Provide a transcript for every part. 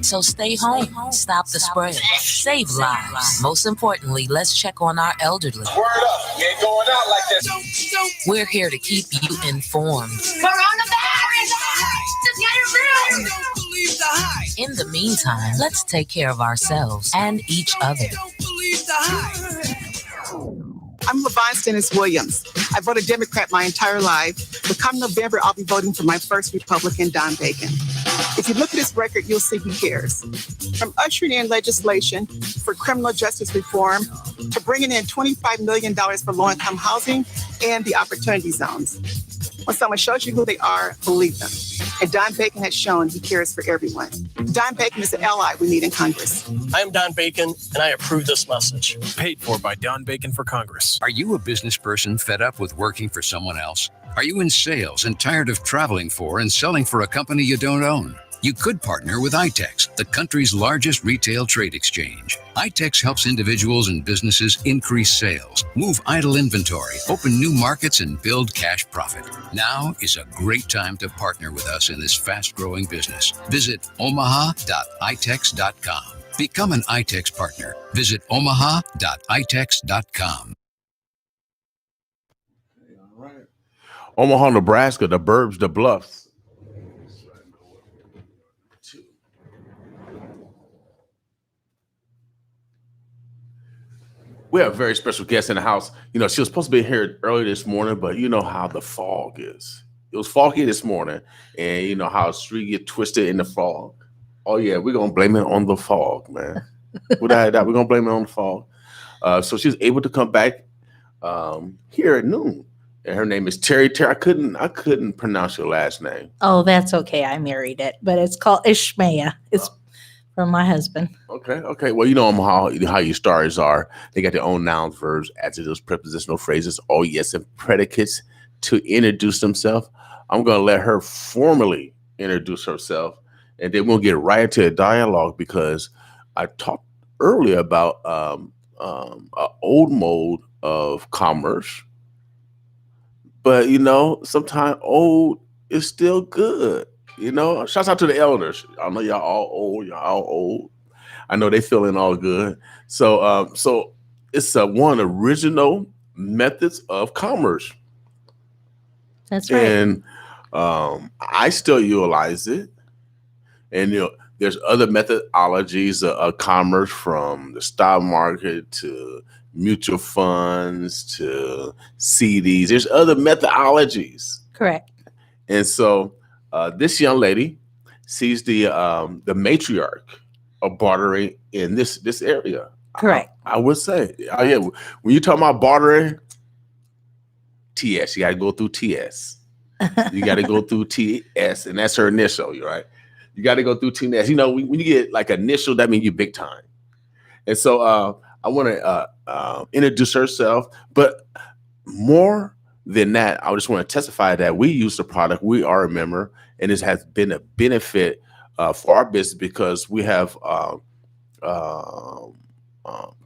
So stay home, stop the spread, save lives. Most importantly, let's check on our elderly. Word up, you ain't going out like this. We're here to keep you informed. Coronavirus! Just get it real! In the meantime, let's take care of ourselves and each other. I'm LaVon Stennis Williams. I voted Democrat my entire life, but come November, I'll be voting for my first Republican, Don Bacon. If you look at his record, you'll see he cares. From ushering in legislation for criminal justice reform to bringing in $25 million for low-income housing and the opportunity zones. When someone shows you who they are, believe them. And Don Bacon has shown he cares for everyone. Don Bacon is the ally we need in Congress. I am Don Bacon, and I approve this message. Paid for by Don Bacon for Congress. Are you a business person fed up with working for someone else? Are you in sales and tired of traveling for and selling for a company you don't own? You could partner with ITEX, the country's largest retail trade exchange. ITEX helps individuals and businesses increase sales, move idle inventory, open new markets, and build cash profit. Now is a great time to partner with us in this fast-growing business. Visit omaha.itex.com. Become an ITEX partner. Visit omaha.itex.com. Omaha, Nebraska, the burbs, the bluffs. We have a very special guest in the house. You know, she was supposed to be here early this morning, but you know how the fog is. It was foggy this morning, and you know how the street get twisted in the fog. Oh yeah, we're gonna blame it on the fog, man. Without that, we're gonna blame it on the fog. So she's able to come back here at noon, and her name is Terri. Terri, I couldn't pronounce your last name. Oh, that's okay. I married it, but it's called Smieja. It's from my husband. Okay. Well, you know how your stars are. They got their own nouns, verbs, adjectives, prepositional phrases, all yes, and predicates to introduce themselves. I'm going to let her formally introduce herself, and then we'll get right into a dialogue because I talked earlier about an old mode of commerce. But, you know, sometimes old is still good. You know, shouts out to the elders. I know y'all all old. I know they feeling all good. So it's one original methods of commerce. That's right. And I still utilize it. And you know, there's other methodologies of commerce, from the stock market to mutual funds to CDs. There's other methodologies. Correct. And so this young lady sees the matriarch of bartering in this area. Correct. I would say, yeah. When you talk about bartering, TS, you got to go through TS. You got to go through TS, and that's her initial, right? You got to go through TS. You know, when you get like initial, that means you big time. And so I want to introduce herself, but more than that, I just want to testify that we use the product. We are a member, and this has been a benefit for our business because we have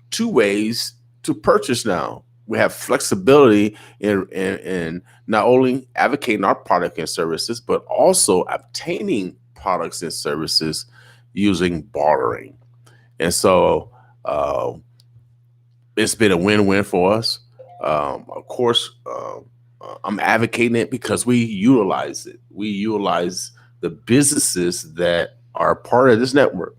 two ways to purchase now. We have flexibility in not only advocating our product and services, but also obtaining products and services using bartering. And so it's been a win-win for us. Of course, I'm advocating it because we utilize it. We utilize the businesses that are part of this network.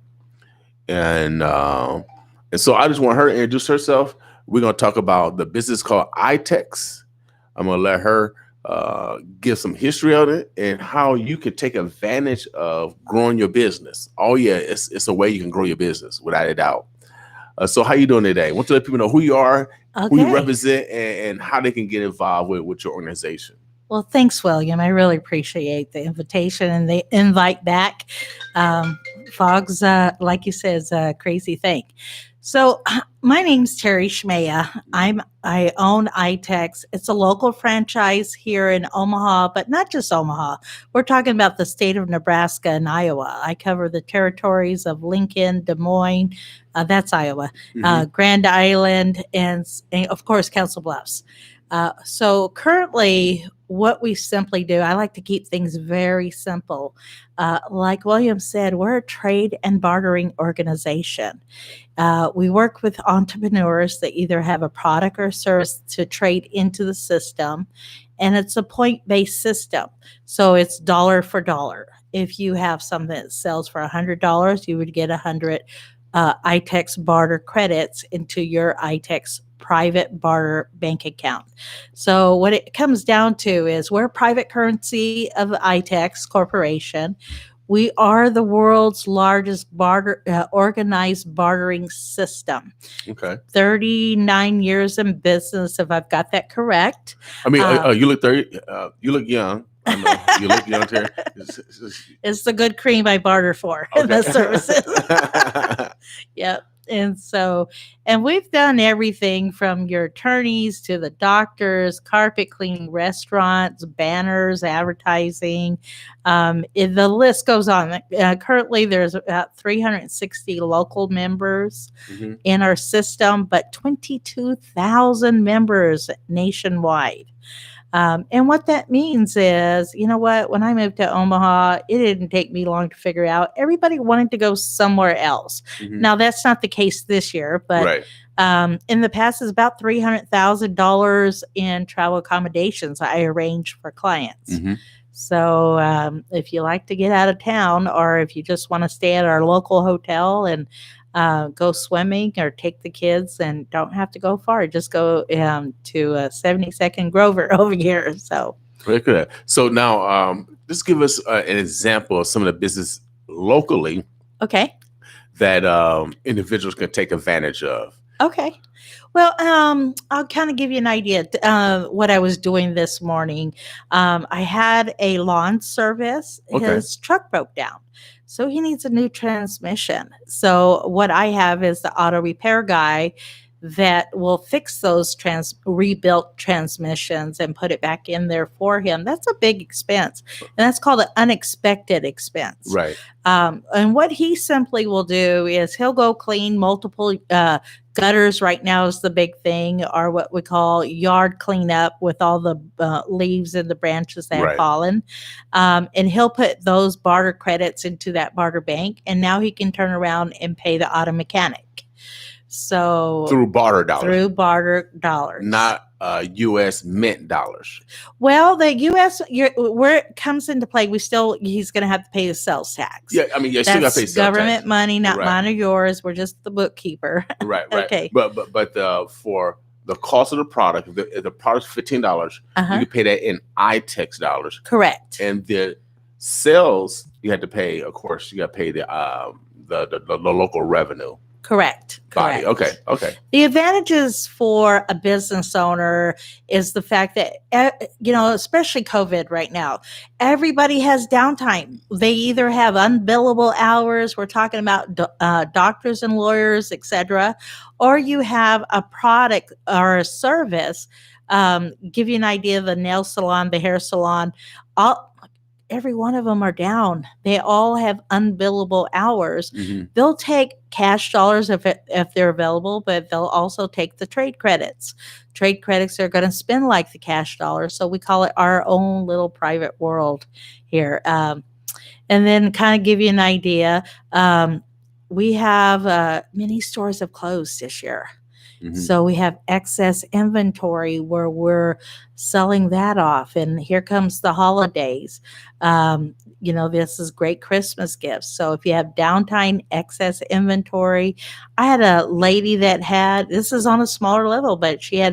And so I just want her to introduce herself. We're going to talk about the business called ITEX. I'm going to let her give some history on it and how you can take advantage of growing your business. Oh, yeah, it's a way you can grow your business, without a doubt. So how you doing today? I want to let people know who you are, who you represent, and how they can get involved with your organization. Well, thanks, William. I really appreciate the invitation and the invite back. Fog's, like you said, is a crazy thing. So my name's Terri Smieja. I own ITEX. It's a local franchise here in Omaha, but not just Omaha. We're talking about the state of Nebraska and Iowa. I cover the territories of Lincoln, Des Moines, that's Iowa, Grand Island, and of course, Council Bluffs. So currently, what we simply do, I like to keep things very simple. Like William said, we're a trade and bartering organization. We work with entrepreneurs that either have a product or service to trade into the system, and it's a point-based system. So it's dollar for dollar. If you have something that sells for $100, you would get 100 ITEX barter credits into your ITEX private barter bank account. So what it comes down to is we're a private currency of the ITEX Corporation. We are the world's largest organized bartering system. Okay. 39 years in business, if I've got that correct. I mean, you look 30. You look young. I know you look young, Terry. It's the good cream I barter for in the services. Yep. And we've done everything from your attorneys to the doctors, carpet cleaning, restaurants, banners, advertising. The list goes on. Currently, there's about 360 local members in our system, but 22,000 members nationwide. And what that means is, you know what, when I moved to Omaha, it didn't take me long to figure out everybody wanted to go somewhere else. Now, that's not the case this year, but in the past, it's about $300,000 in travel accommodations I arrange for clients. So if you like to get out of town, or if you just want to stay at our local hotel and go swimming or take the kids and don't have to go far, just go to 72nd Grover over here. So very good. So now just give us an example of some of the business locally that individuals can take advantage of. Okay. Well, I'll kind of give you an idea what I was doing this morning. I had a lawn service. His truck broke down, so he needs a new transmission. So what I have is the auto repair guy that will fix those rebuilt transmissions and put it back in there for him. That's a big expense, and that's called an unexpected expense. Right. And what he simply will do is he'll go clean multiple gutters. Right now is the big thing, or what we call yard cleanup with all the leaves and the branches that have fallen. And he'll put those barter credits into that barter bank, and now he can turn around and pay the auto mechanic. So through barter dollars, not U.S. mint dollars. Well, the U.S. where it comes into play, he's going to have to pay the sales tax. Yeah, I mean, you still got to pay sales government tax. money, not mine or yours. We're just the bookkeeper. Right. Okay. But for the cost of the product, if the product's $15, you can pay that in ITEX dollars. Correct. And the sales you had to pay, of course, you got to pay the local revenue. Correct. Body. Okay. The advantages for a business owner is the fact that, especially COVID right now, everybody has downtime. They either have unbillable hours, we're talking about doctors and lawyers, etc., or you have a product or a service. Give you an idea of the nail salon, the hair salon, every one of them are down. They all have unbillable hours. They'll take cash dollars if they're available, but they'll also take the trade credits. Trade credits are going to spend like the cash dollars. So we call it our own little private world here. And then kind of give you an idea. We have many stores have closed this year. So we have excess inventory where we're selling that off. And here comes the holidays. This is great Christmas gifts. So if you have downtime, excess inventory, I had a lady that this is on a smaller level, but she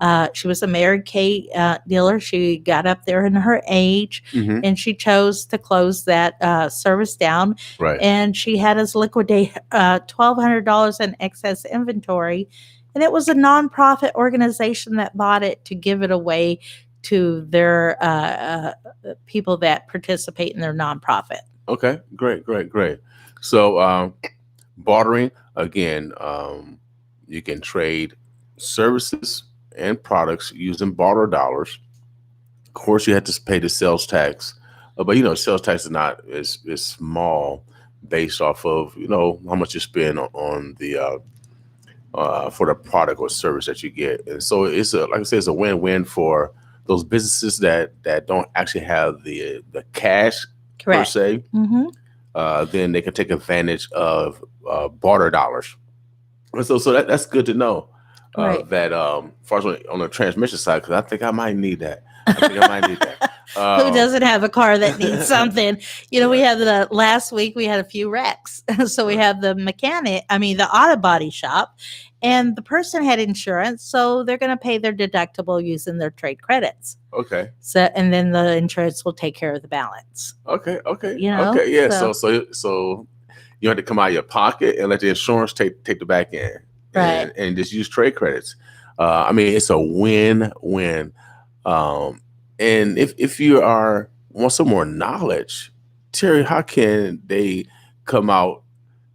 was a Mary Kay dealer. She got up there in her age and she chose to close that service down. Right. And she had us liquidate $1,200 in excess inventory. And it was a nonprofit organization that bought it to give it away to their people that participate in their nonprofit. Okay, great. So bartering, again, you can trade services and products using barter dollars. Of course, you have to pay the sales tax, but sales tax is small based off of how much you spend on the for the product or service that you get. And so it's like I said, it's a win-win for those businesses that don't actually have the cash per Correct. se, then they can take advantage of barter dollars. And so that's good to know. Right. That as far as on the transmission side, because I think I might need that. Who doesn't have a car that needs something? You know, we had last week we had a few wrecks. So we have the the auto body shop, and the person had insurance, so they're going to pay their deductible using their trade credits. Okay. So, and then the insurance will take care of the balance. Okay. You know? Okay. Yeah. So you have to come out of your pocket and let the insurance take the back end, right? And just use trade credits. It's a win-win. And if you want some more knowledge, Terri, how can they come out,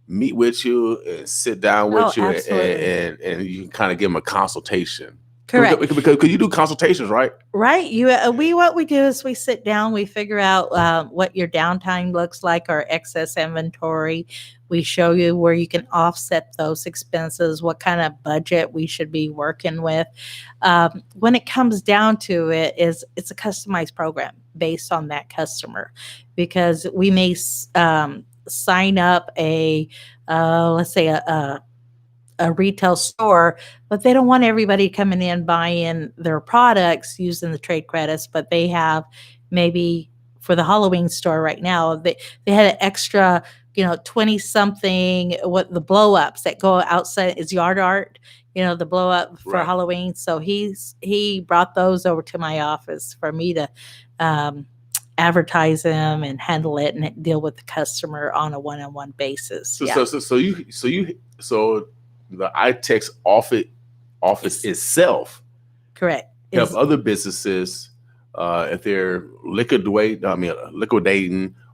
meet with you, and sit down with you, and you can kind of give them a consultation? Correct. Because you do consultations, right? Right. What we do is we sit down, we figure out what your downtime looks like, our excess inventory. We show you where you can offset those expenses, what kind of budget we should be working with. When it comes down to it, it's a customized program based on that customer, because we may sign up let's say a retail store, but they don't want everybody coming in buying their products using the trade credits, but they have maybe for the Halloween store right now, they had an extra, 20 something, what the blow ups that go outside is yard art, the blow up for Right. Halloween. So he brought those over to my office for me to advertise them and handle it and deal with the customer on a one-on-one basis. So the ITEX office itself, correct, help other businesses if they're liquidating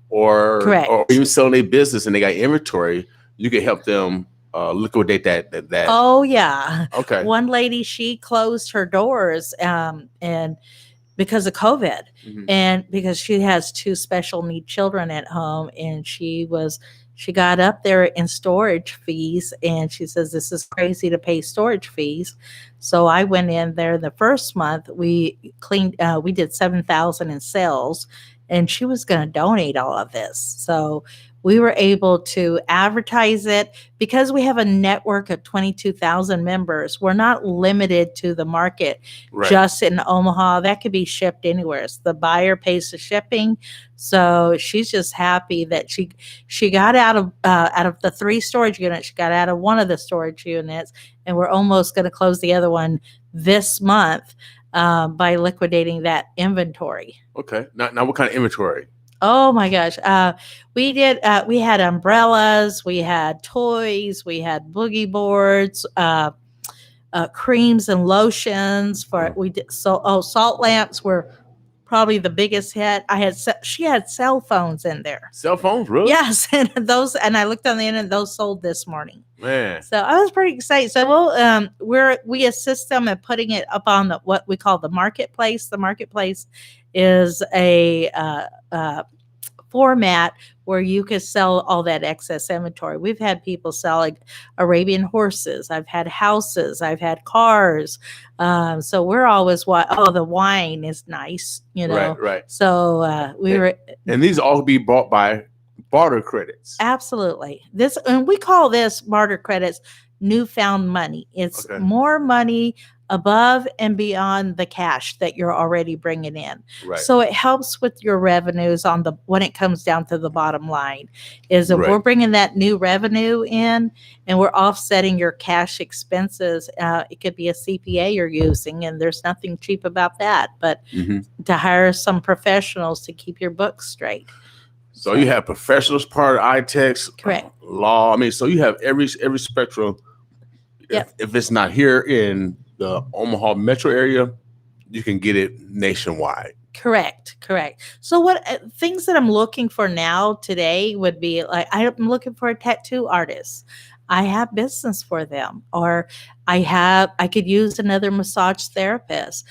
or even selling their business and they got inventory, you can help them liquidate that. Oh yeah. Okay. One lady, she closed her doors and because of COVID, and because she has 2 special need children at home, and she got up there in storage fees, and she says, this is crazy to pay storage fees. So I went in there the first month, we did 7,000 in sales, and she was going to donate all of this. So we were able to advertise it because we have a network of 22,000 members. We're not limited to the market just in Omaha. That could be shipped anywhere. So the buyer pays the shipping. So she's just happy that she got out of the 3 storage units. She got out of one of the storage units, and we're almost going to close the other one this month by liquidating that inventory. Okay. Now what kind of inventory? Oh my gosh. We had umbrellas, we had toys, we had boogie boards, creams and lotions salt lamps were probably the biggest hit. She had cell phones in there. Cell phones, really? Yes. And I looked on the internet, those sold this morning. Man. So I was pretty excited. So we assist them in putting it up on what we call the marketplace. The marketplace is a format where you can sell all that excess inventory. We've had people selling Arabian horses. I've had houses. I've had cars. So we're always the wine is nice, Right. So and these all be bought by barter credits. Absolutely. And we call this barter credits newfound money. It's more money above and beyond the cash that you're already bringing in. Right. So it helps with your revenues when it comes down to the bottom line is if we're bringing that new revenue in and we're offsetting your cash expenses. It could be a CPA you're using, and there's nothing cheap about that, but to hire some professionals to keep your books straight. So you have professionals part of ITEX, correct, law. So you have every spectrum. Yep. If it's not here in the Omaha metro area, you can get it nationwide. Correct. So what things that I'm looking for now today would be like, I'm looking for a tattoo artist. I have business for them, or I could use another massage therapist.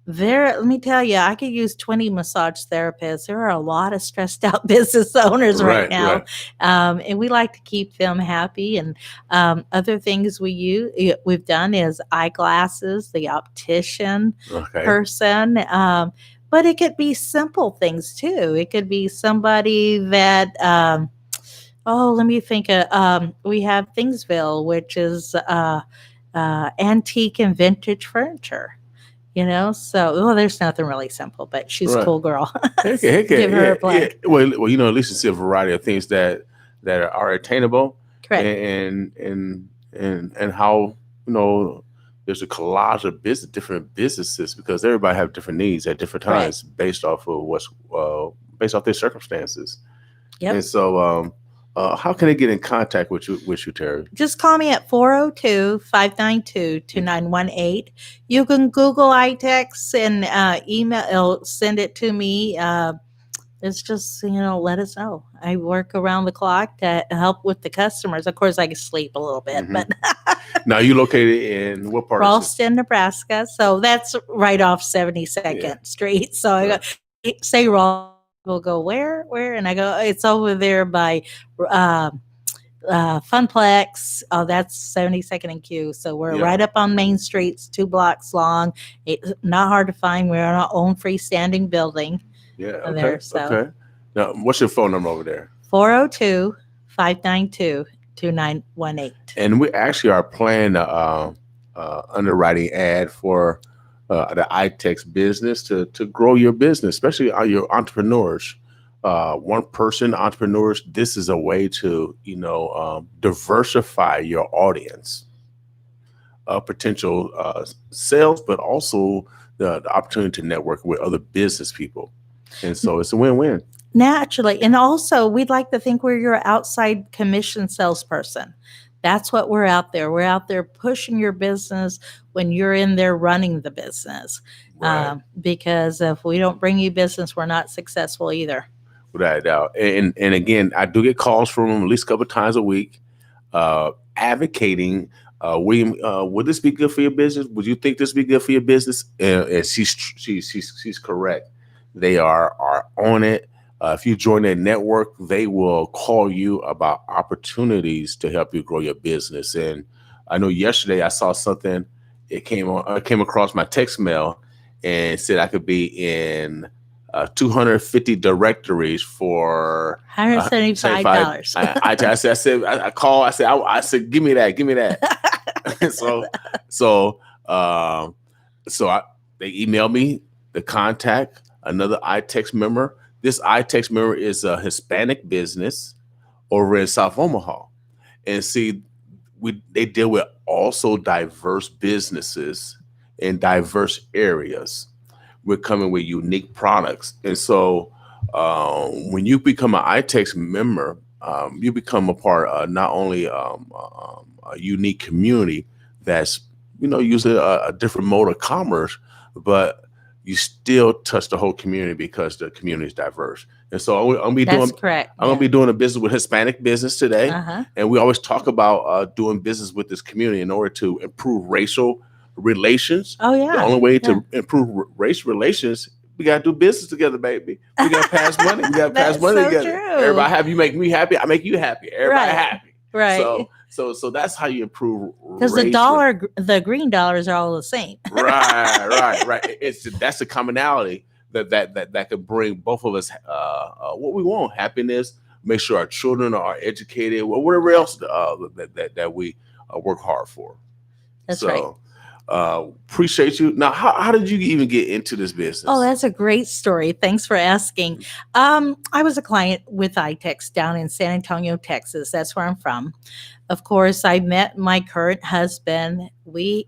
Let me tell you, I could use 20 massage therapists. There are a lot of stressed out business owners right now. Right. And we like to keep them happy. And other things we've done is eyeglasses, the optician Okay. person. But it could be simple things too. It could be somebody that, let me think. We have Thingsville, which is antique and vintage furniture. So there's nothing really simple, but she's a Right. cool girl. Heck, Give her a plug. Well, at least you see a variety of things that are attainable, Correct. and how there's a collage of different businesses, because everybody have different needs at different times based off of based off their circumstances. Yep. And so, how can they get in contact with you, Terri? Just call me at 402-592-2918. You can Google ITEX and send it to me. It's just, let us know. I work around the clock to help with the customers. Of course, I can sleep a little bit, but Now, you located in what part? Ralston, Nebraska. So that's right off 72nd Street. So I say Ralston. Will go where, and I go, it's over there by Funplex. Oh, that's 72nd and Q. So we're right up on Main Street. It's 2 blocks long. It's not hard to find. We're in our own freestanding building. Yeah. Okay. Okay. Now, what's your phone number over there? 402-592-2918. And we actually are playing underwriting ad for the ITEX business to grow your business, especially your entrepreneurs, one-person entrepreneurs. This is a way to diversify your audience, potential sales, but also the opportunity to network with other business people, and so it's a win-win. Naturally, and also we'd like to think we're your outside commission salesperson. That's what we're out there. We're out there pushing your business when you're in there running the business. Right. Because if we don't bring you business, we're not successful either. Without a doubt. And again, I do get calls from them at least a couple of times a week, advocating, William, would this be good for your business? Would you think this would be good for your business? And she's correct. They are on it. If you join their network, they will call you about opportunities to help you grow your business. And I know yesterday I saw something. It came across my text mail and said I could be in 250 directories for $175. I called. I said, give me that. They emailed me the contact another ITEX member. This ITEX member is a Hispanic business over in South Omaha. And see, they deal with also diverse businesses in diverse areas. We're coming with unique products. And so when you become an ITEX member, you become a part of not only a unique community that's, usually a different mode of commerce, but you still touch the whole community because the community is diverse. And so I'm going to be doing a business with Hispanic business today. And we always talk about doing business with this community in order to improve racial relations. Oh, yeah. The only way to improve race relations, we got to do business together, baby. We got to pass money. We got to pass money together. True. Everybody happy. You make me happy. I make you happy. Everybody happy. Right. So that's how you improve. Because the green dollars are all the same. Right. That's the commonality that could bring both of us what we want: happiness. Make sure our children are educated. Whatever else that we work hard for. That's right. Appreciate you. Now, how did you even get into this business? Oh, that's a great story. Thanks for asking. I was a client with ITEX down in San Antonio, Texas. That's where I'm from. Of course, I met my current husband. We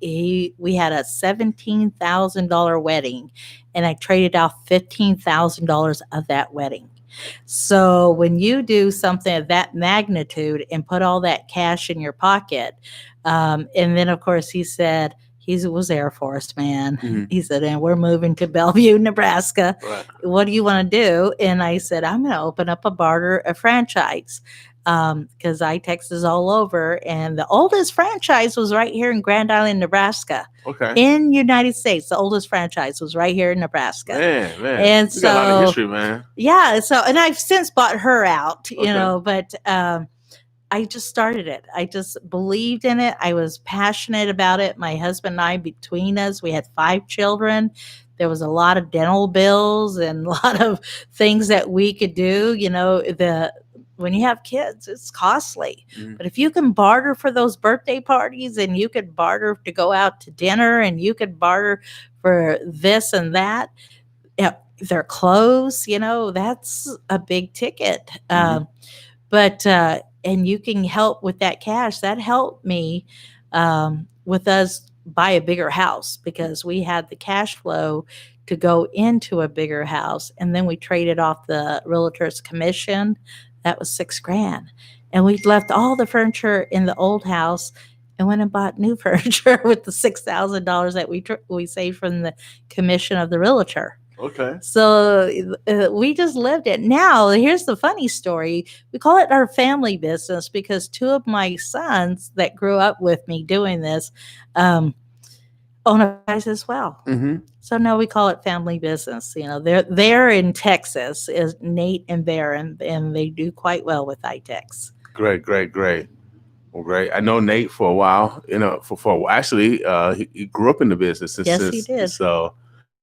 had a $17,000 wedding, and I traded off $15,000 of that wedding. So when you do something of that magnitude and put all that cash in your pocket, and then of course he said, he was Air Force, man. Mm-hmm. He said, and we're moving to Bellevue, Nebraska. Right. What do you want to do? And I said, I'm going to open up a franchise. because ITEX is all over. And the oldest franchise was right here in Grand Island, Nebraska. Okay. In United States, the oldest franchise was right here in Nebraska. Man. And You got a lot of so, history, man. yeah. So, and I've since bought her out, you Okay. know, but I just started it. I just believed in it. I was passionate about it. My husband and I, between us, we had 5 children. There was a lot of dental bills and a lot of things that we could do. You know, when you have kids, it's costly. Mhm. But if you can barter for those birthday parties, and you could barter to go out to dinner, and you could barter for this and that, yeah, their clothes, you know, that's a big ticket. But and you can help with that cash. That helped me with us buy a bigger house, because we had the cash flow to go into a bigger house, and then we traded off the realtor's commission. That was $6,000, and we left all the furniture in the old house and went and bought new furniture with the $6,000 that we saved from the commission of the realtor. Okay. So we just lived it. Now, here's the funny story. We call it our family business because 2 of my sons that grew up with me doing this own a franchise as well. Mm-hmm. So now we call it family business. You know, they're in Texas, is Nate and Baron, and they do quite well with ITEX. Great. Well, great. I know Nate for a while. You know, for actually, he grew up in the business. Yes, he did. So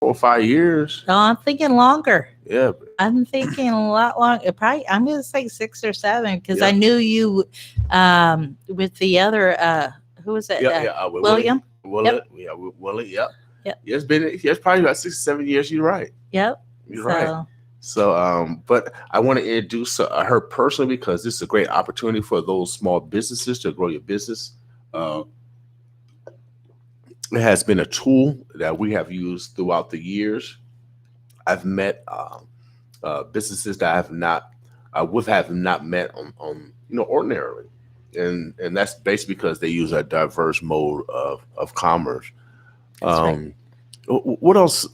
4 or 5 years. No, I'm thinking longer. Yeah. I'm thinking a lot longer. Probably, I'm going to say 6 or 7, because Yeah. I knew you with the other. Who was it? With William. Willie. Yeah, with Willie. Yep. Yep. Yeah, it's probably about 6 or 7 years. You're right. Yep. You're right. So, but I want to introduce her personally, because this is a great opportunity for those small businesses to grow your business. It has been a tool that we have used throughout the years. I've met businesses that I would have not met on ordinarily, and that's basically because they use a diverse mode of commerce. Right. What else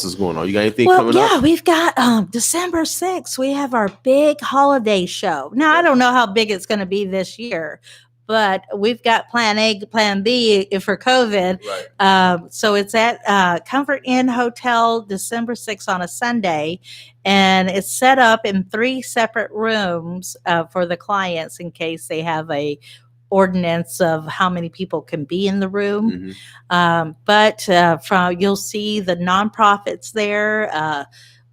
is going on? You got anything coming up? Yeah, we've got December 6th. We have our big holiday show. Now, I don't know how big it's going to be this year, but we've got plan A, plan B for COVID. Right. So it's at Comfort Inn Hotel, December 6th on a Sunday. And it's set up in 3 separate rooms for the clients in case they have a ordinance of how many people can be in the room. Mm-hmm. But you'll see the nonprofits there.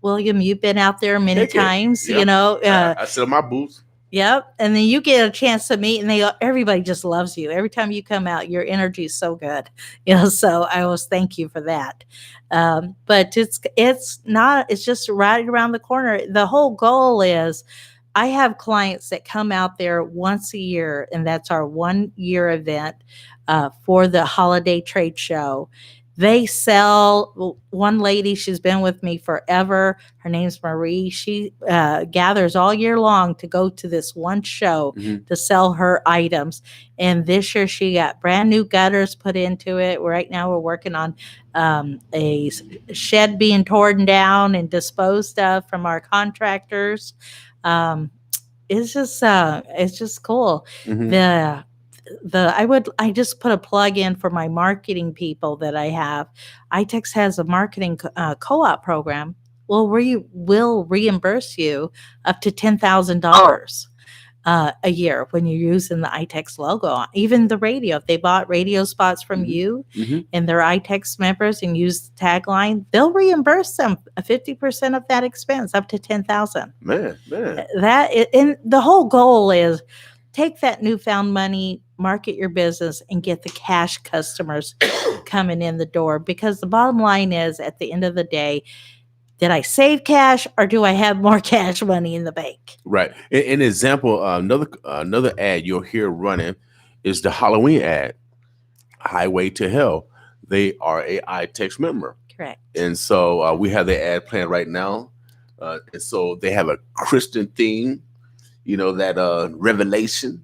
William, you've been out there many times. Yep. You know, I sit in my booth. Yep. And then you get a chance to meet, and everybody just loves you. Every time you come out, your energy is so good. You know, so I always thank you for that. But it's just right around the corner. The whole goal is, I have clients that come out there once a year, and that's our 1-year event for the holiday trade show. They sell. One lady, she's been with me forever. Her name's Marie. She gathers all year long to go to this one show to sell her items. And this year she got brand new gutters put into it. Right now we're working on a shed being torn down and disposed of from our contractors. It's just cool. Mm-hmm. I just put a plug in for my marketing people that I have. ITEX has a marketing co-op program. Well, we will reimburse you up to $10,000 a year when you're using the ITEX logo. Even the radio, if they bought radio spots from you and they're ITEX members and use the tagline, they'll reimburse them 50% of that expense, up to $10,000. Man. And the whole goal is, take that newfound money, market your business, and get the cash customers coming in the door. Because the bottom line is, at the end of the day, did I save cash, or do I have more cash money in the bank? Right. An example, another ad you'll hear running is the Halloween ad, Highway to Hell. They are a ITEX member. Correct. And so we have the ad playing right now. And so they have a Christian theme, that Revelation,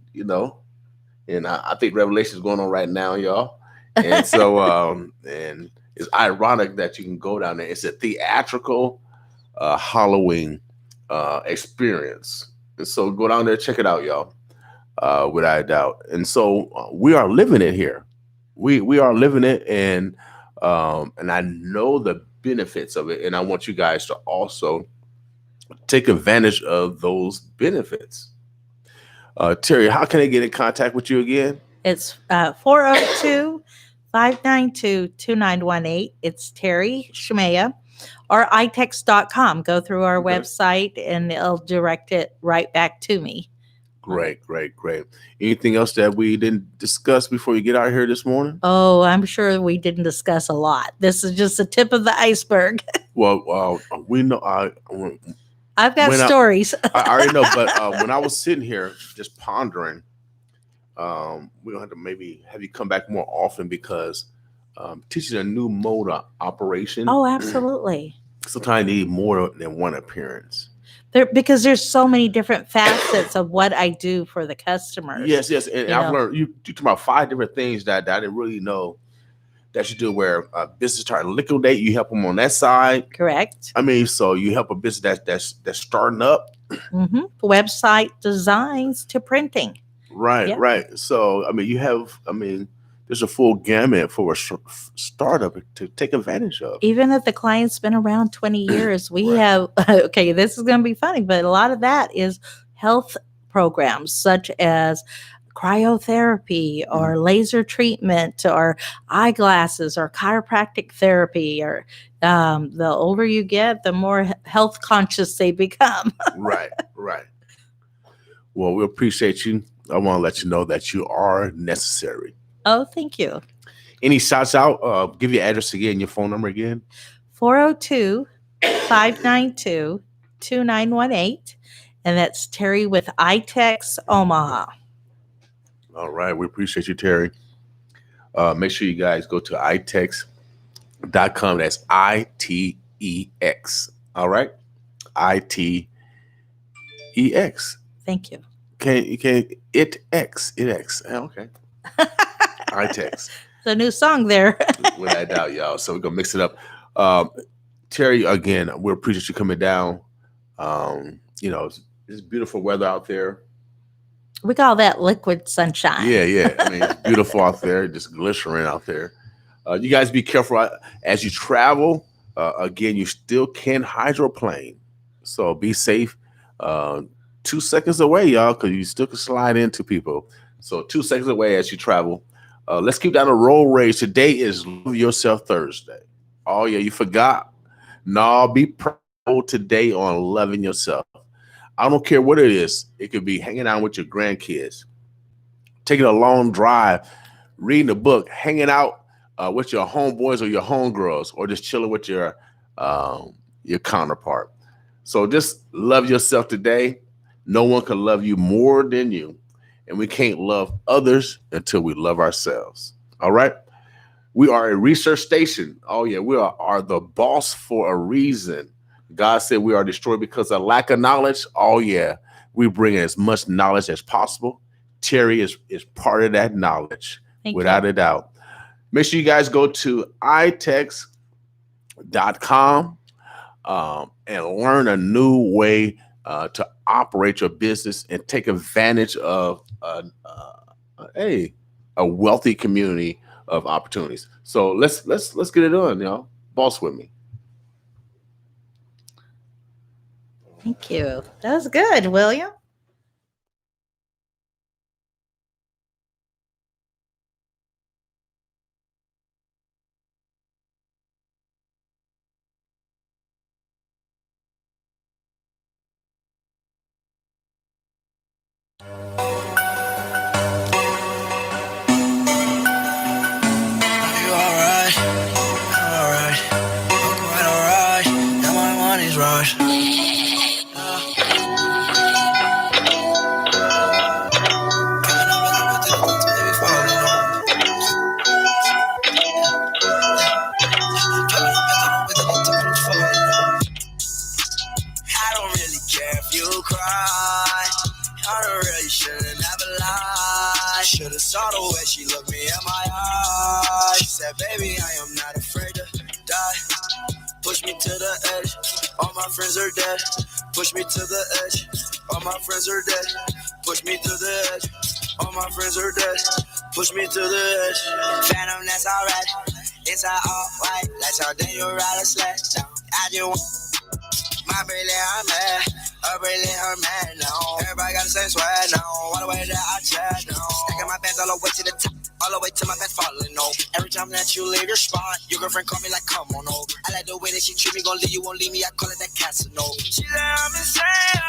and I think Revelation is going on right now, y'all. And so, and it's ironic that you can go down there. It's a theatrical Halloween experience. And so go down there, check it out, y'all. without a doubt. And so we are living it here. We are living it, and I know the benefits of it, and I want you guys to also take advantage of those benefits. Terry, how can I get in contact with you again? It's 402 592 2918. It's Terri Smieja, or ITEX.com. Go through our website and it'll direct it right back to me. Great. Anything else that we didn't discuss before you get out here this morning? Oh, I'm sure we didn't discuss a lot. This is just the tip of the iceberg. Well, we know. I've got stories. I already know, but when I was sitting here just pondering, we're gonna have to maybe have you come back more often because teaching a new mode of operation. Oh, absolutely. Sometimes you need more than one appearance. Because there's so many different facets of what I do for the customers. Yes, and I've learned you talk about 5 different things that I didn't really know that you do. Where business trying to liquidate, you help them on that side. Correct. I mean, so you help a business that's starting up. Mm-hmm. Website designs to printing. Right, Yep. right. So I mean, there's a full gamut for a startup to take advantage of. Even if the client's been around 20 years, we have, okay, this is going to be funny, but a lot of that is health programs such as cryotherapy or laser treatment or eyeglasses or chiropractic therapy. Or the older you get, the more health conscious they become. Right. Well, we appreciate you. I want to let you know that you are necessary. Oh, thank you. Any shouts out? Give your address again, your phone number again. 402 592 2918. And that's Terri with ITEX Omaha. All right. We appreciate you, Terri. Make sure you guys go to ITEX.com. That's ITEX. All right. ITEX. Thank you. ITEX. Okay. ITEX. It's a new song there. Without doubt, y'all. So we're going to mix it up. Terri, again, we appreciate you coming down. It's beautiful weather out there. We call that liquid sunshine. Yeah. I mean, it's beautiful out there, just glistering out there. You guys be careful as you travel. Again, you still can hydroplane. So be safe. 2 seconds away, y'all, because you still can slide into people. So 2 seconds away as you travel. Let's keep down the roll rage. Today is Love Yourself Thursday. Oh, yeah, you forgot. No, be proud today on loving yourself. I don't care what it is. It could be hanging out with your grandkids, taking a long drive, reading a book, hanging out with your homeboys or your homegirls, or just chilling with your counterpart. So just love yourself today. No one can love you more than you. And we can't love others until we love ourselves. All right. We are a research station. Oh, yeah. We are the boss for a reason. God said we are destroyed because of lack of knowledge. Oh, yeah. We bring as much knowledge as possible. Terri is part of that knowledge, without a doubt. Make sure you guys go to ITEX.com and learn a new way to operate your business and take advantage of a wealthy community of opportunities. So let's get it on, y'all. Boss with me. Thank you. That was good, William. Saw the way she looked me in my eyes. She said, baby, I am not afraid to die. Push me to the edge. All my friends are dead. Push me to the edge. All my friends are dead. Push me to the edge. All my friends are dead. Push me to the edge. Phantom, that's alright. Inside all white. Lights out, then you ride a sled. I just want my Briley, I'm mad. Her Briley, her man, no. Everybody got the same swag, no. All the way that I chat, no. Stacking my bands all the way to the top. All the way to my bed falling, no. Every time that you leave your spot, your girlfriend call me like, come on over. I like the way that she treat me, gon' leave you, won't leave me. I call it that Casanova. She said I'm insane.